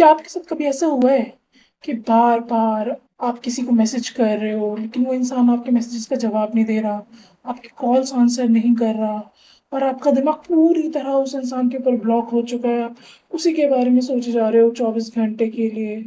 क्या आपके साथ कभी ऐसा हुआ है कि बार-बार आप किसी को मैसेज कर रहे हो, लेकिन वो इंसान आपके मैसेजेस का जवाब नहीं दे रहा, आपके कॉल्स आंसर नहीं कर रहा और आपका दिमाग पूरी तरह उस इंसान के ऊपर ब्लॉक हो चुका है, आप उसी के बारे में सोचे जा रहे हो 24 घंटे के लिए?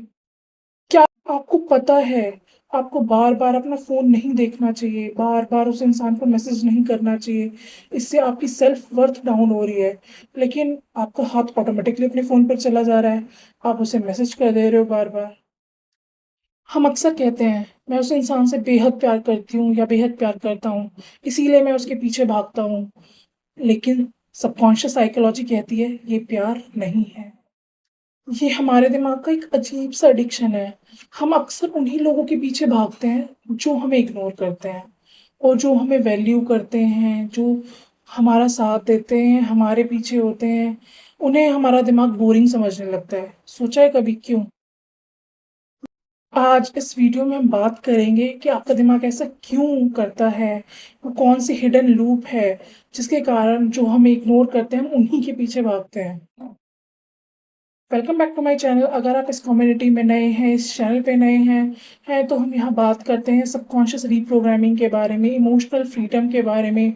क्या आपको पता है, आपको बार-बार अपना फ़ोन नहीं देखना चाहिए, बार-बार उस इंसान को मैसेज नहीं करना चाहिए, इससे आपकी सेल्फ वर्थ डाउन हो रही है, लेकिन आपका हाथ ऑटोमैटिकली अपने फ़ोन पर चला जा रहा है, आप उसे मैसेज कर दे रहे हो बार-बार। हम अक्सर कहते हैं, मैं उस इंसान से बेहद प्यार करती हूँ या बेहद प्यार करता हूँ, इसीलिए मैं उसके पीछे भागता हूँ, लेकिन सबकॉन्शियस साइकोलॉजी कहती है, ये प्यार नहीं है। ये हमारे दिमाग का एक अजीब-सा एडिक्शन है। हम अक्सर उन्हीं लोगों के पीछे भागते हैं, जो हमें इग्नोर करते हैं और जो हमें वैल्यू करते हैं, जो हमारा साथ देते हैं, हमारे पीछे होते हैं, उन्हें हमारा दिमाग बोरिंग समझने लगता है। सोचा है कभी क्यों? आज इस वीडियो में हम बात करेंगे कि आपका दिमाग ऐसा क्यों करता है? वो कौन-सी हिडन लूप है, जिसके कारण जो हमें इग्नोर करते हैं, हम उन्हीं के पीछे भागते हैं। Welcome back to my channel. अगर आप इस कम्युनिटी में नए हैं, इस चैनल पे नए हैं तो हम यहाँ बात करते हैं सबकॉन्शियस रीप्रोग्रामिंग के बारे में, इमोशनल फ्रीडम के बारे में,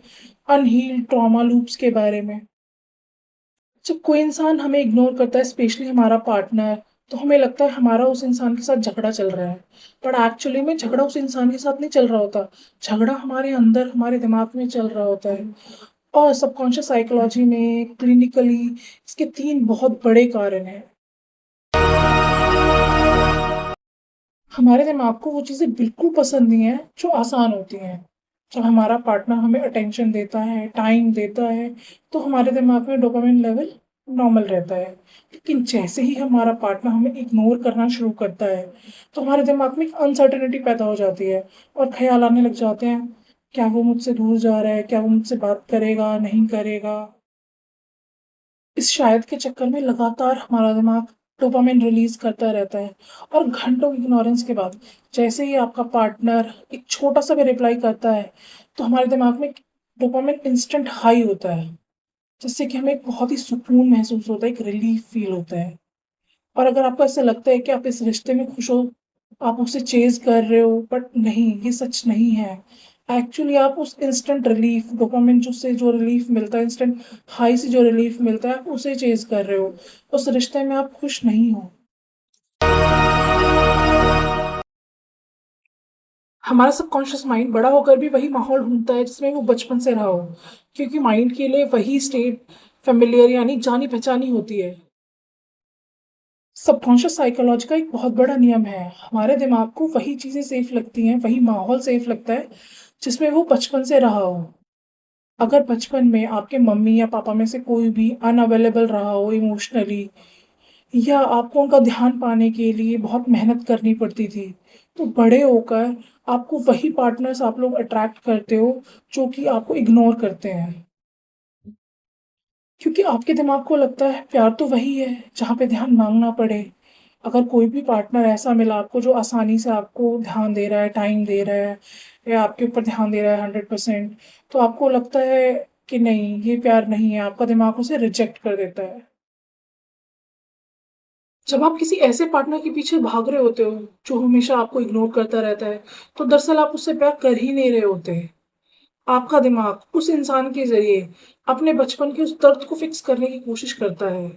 अनहील्ड ट्रॉमा लूप्स के बारे में। जब कोई इंसान हमें इग्नोर करता है, स्पेशली हमारा पार्टनर, तो हमें लगता है हमारा उस इंसान के साथ झगड़ा चल रहा है। बट एक्चुअली में झगड़ा उस इंसान के साथ नहीं चल रहा होता, झगड़ा हमारे अंदर, हमारे दिमाग में चल रहा होता है। और सबकॉन्शियस साइकोलॉजी में, क्लिनिकली इसके 3 बहुत बड़े कारण हैं। हमारे दिमाग को वो चीज़ें बिल्कुल पसंद नहीं है जो आसान होती हैं। जब हमारा पार्टनर हमें अटेंशन देता है, टाइम देता है, तो हमारे दिमाग में डोपामाइन लेवल नॉर्मल रहता है। लेकिन जैसे ही हमारा पार्टनर हमें इग्नोर करना शुरू करता है, तो हमारे दिमाग में एक अनसर्टेनिटी पैदा हो जाती है और ख़्याल आने लग जाते हैं, क्या वो मुझसे दूर जा रहा है? क्या वो मुझसे बात करेगा, नहीं करेगा? इस शायद के चक्कर में लगातार हमारा दिमाग डोपामाइन रिलीज़ करता रहता है और घंटों इग्नोरेंस के बाद जैसे ही आपका पार्टनर एक छोटा-सा भी रिप्लाई करता है, तो हमारे दिमाग में डोपामाइन इंस्टेंट हाई होता है, जिससे कि हमें एक बहुत ही सुकून महसूस होता है, एक रिलीफ़ फ़ील होता है। और अगर आपको ऐसा लगता है कि आप इस रिश्ते में खुश हो, आप उसे चेज़ कर रहे हो, बट नहीं, ये सच नहीं है। एक्चुअली आप उस इंस्टेंट रिलीफ़ डोपामाइन जो से जो रिलीफ़ मिलता है, इंस्टेंट हाई से जो रिलीफ़ मिलता है, आप उसे चेज़ कर रहे हो। उस रिश्ते में आप खुश नहीं हो। हमारा सबकॉन्शियस माइंड बड़ा होकर भी वही माहौल ढूँढता है जिसमें वो बचपन से रहा हो, क्योंकि माइंड के लिए वही स्टेट फ़ैमिलियर यानी जानी-पहचानी होती है। सबकॉन्शियस साइकोलॉजी का एक बहुत बड़ा नियम है। हमारे दिमाग को वही चीज़ें सेफ लगती हैं, वही माहौल सेफ लगता है, जिसमें वो बचपन से रहा हो। अगर बचपन में आपके मम्मी या पापा में से कोई भी अनअवेलेबल रहा हो इमोशनली या आपको उनका ध्यान पाने के लिए बहुत मेहनत करनी पड़ती थी, तो बड़े होकर आपको वही पार्टनर्स आप लोग अट्रैक्ट करते हो, जो कि आपको इग्नोर करते हैं। क्योंकि आपके दिमाग को लगता है प्यार तो वही है जहाँ पे ध्यान माँगना पड़े। अगर कोई भी पार्टनर ऐसा मिला आपको जो आसानी से आपको ध्यान दे रहा है, टाइम दे रहा है या आपके ऊपर ध्यान दे रहा है 100% तो आपको लगता है कि नहीं ये प्यार नहीं है, आपका दिमाग उसे रिजेक्ट कर देता है। जब आप किसी ऐसे पार्टनर के पीछे भाग रहे होते हो, जो हमेशा आपको इग्नोर करता रहता है, तो दरअसल आप उससे प्यार कर ही नहीं रहे होते। आपका दिमाग उस इंसान के ज़रिए अपने बचपन के उस दर्द को फिक्स करने की कोशिश करता है।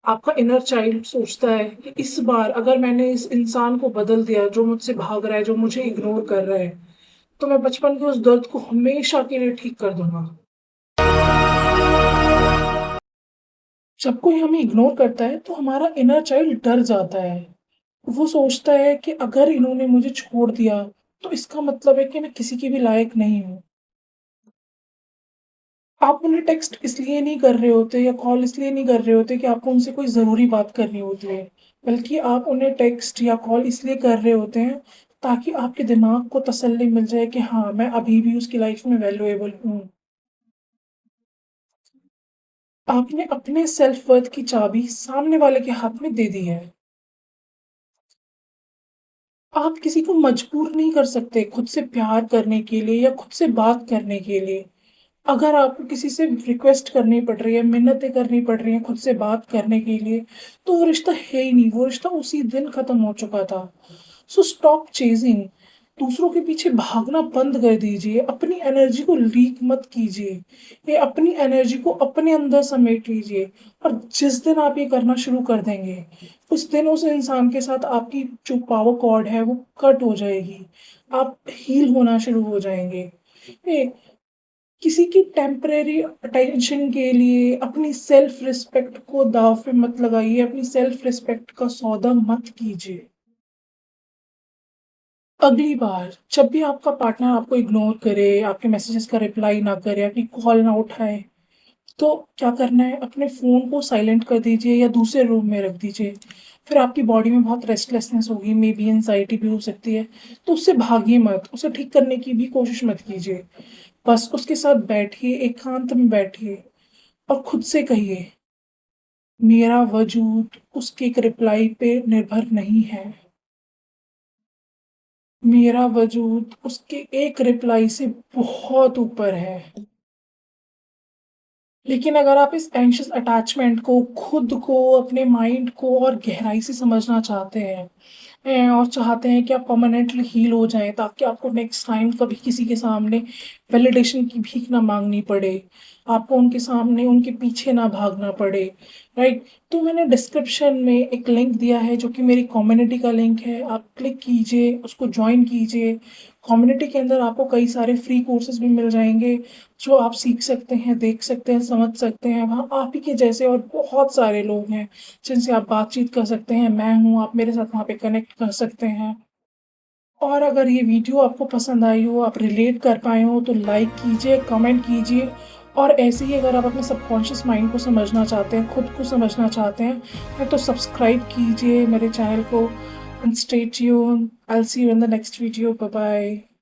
आपका इनर चाइल्ड सोचता है कि इस बार अगर मैंने इस इंसान को बदल दिया जो मुझसे भाग रहा है, जो मुझे इग्नोर कर रहा है, तो मैं बचपन के उस दर्द को हमेशा के लिए ठीक कर दूँगा। जब कोई हमें इग्नोर करता है तो हमारा इनर चाइल्ड डर जाता है। वो सोचता है कि अगर इन्होंने मुझे छोड़ दिया, तो इसका मतलब है कि मैं किसी के भी लायक नहीं हूँ। आप उन्हें टेक्स्ट इसलिए नहीं कर रहे होते या कॉल इसलिए नहीं कर रहे होते कि आपको उनसे कोई ज़रूरी बात करनी होती है, बल्कि आप उन्हें टेक्स्ट या कॉल इसलिए कर रहे होते हैं, ताकि आपके दिमाग को तसल्ली मिल जाए कि हाँ, मैं अभी भी उसकी लाइफ़ में वैल्यूएबल हूँ। आपने अपने सेल्फ वर्थ की चाबी सामने वाले के हाथ में दे दी है। आप किसी को मजबूर नहीं कर सकते खुद से प्यार करने के लिए या खुद से बात करने के लिए। अगर आपको किसी से रिक्वेस्ट करनी पड़ रही है, मिन्नतें करनी पड़ रही हैं खुद से बात करने के लिए, तो वो रिश्ता है ही नहीं, वो रिश्ता उसी दिन खत्म हो चुका था। सो स्टॉप चेजिंग, दूसरों के पीछे भागना बंद कर दीजिए, अपनी एनर्जी को लीक मत कीजिए, ये अपनी एनर्जी को अपने अंदर समेट लीजिए। और जिस दिन आप ये करना शुरू कर देंगे, उस दिन उस इंसान के साथ आपकी जो पावर कॉर्ड है वो कट हो जाएगी, आप हील होना शुरू हो जाएंगे। किसी की टेम्परेरी अटेंशन के लिए अपनी सेल्फ रिस्पेक्ट को दांव पे मत लगाइए, अपनी सेल्फ रिस्पेक्ट का सौदा मत कीजिए। अगली बार जब भी आपका पार्टनर आपको इग्नोर करे, आपके मैसेजेस का रिप्लाई ना करे, आपकी कॉल ना उठाए, तो क्या करना है, अपने फ़ोन को साइलेंट कर दीजिए या दूसरे रूम में रख दीजिए। फिर आपकी बॉडी में बहुत रेस्टलेसनेस होगी, मे बी एंग्जायटी भी हो सकती है, तो उससे भागिए मत, उसे ठीक करने की भी कोशिश मत कीजिए। बस उसके साथ बैठिए, एकांत में बैठिए और खुद से कहिए, मेरा वजूद उसके एक रिप्लाई पे निर्भर नहीं है, मेरा वजूद उसके एक रिप्लाई से बहुत ऊपर है। लेकिन अगर आप इस एंग्शियस अटैचमेंट को, खुद को, अपने माइंड को और गहराई से समझना चाहते हैं और चाहते हैं कि आप परमानेंटली हील हो जाएँ, ताकि आपको नेक्स्ट टाइम कभी किसी के सामने वैलिडेशन की भीख ना माँगनी पड़े, आपको उनके सामने उनके पीछे ना भागना पड़े, राइट? तो मैंने डिस्क्रिप्शन में एक लिंक दिया है जो कि मेरी कम्युनिटी का लिंक है, आप क्लिक कीजिए, उसको जॉइन कीजिए। कम्युनिटी के अंदर आपको कई सारे फ्री कोर्सेज़ भी मिल जाएँगे, जो आप सीख सकते हैं, देख सकते हैं, समझ सकते हैं। वहाँ आप ही के जैसे और बहुत सारे लोग हैं, जिनसे आप बातचीत कर सकते हैं। मैं हूँ, आप मेरे साथ वहाँ पे कनेक्ट कर सकते हैं। और अगर ये वीडियो आपको पसंद आई हो, आप रिलेट कर पाए हो, तो लाइक कीजिए, कमेंट कीजिए। और ऐसे ही अगर आप अपने सबकॉन्शियस माइंड को समझना चाहते हैं, खुद को समझना चाहते हैं, तो सब्सक्राइब कीजिए मेरे चैनल को। And stay tuned. I will see you in the next video. Bye bye.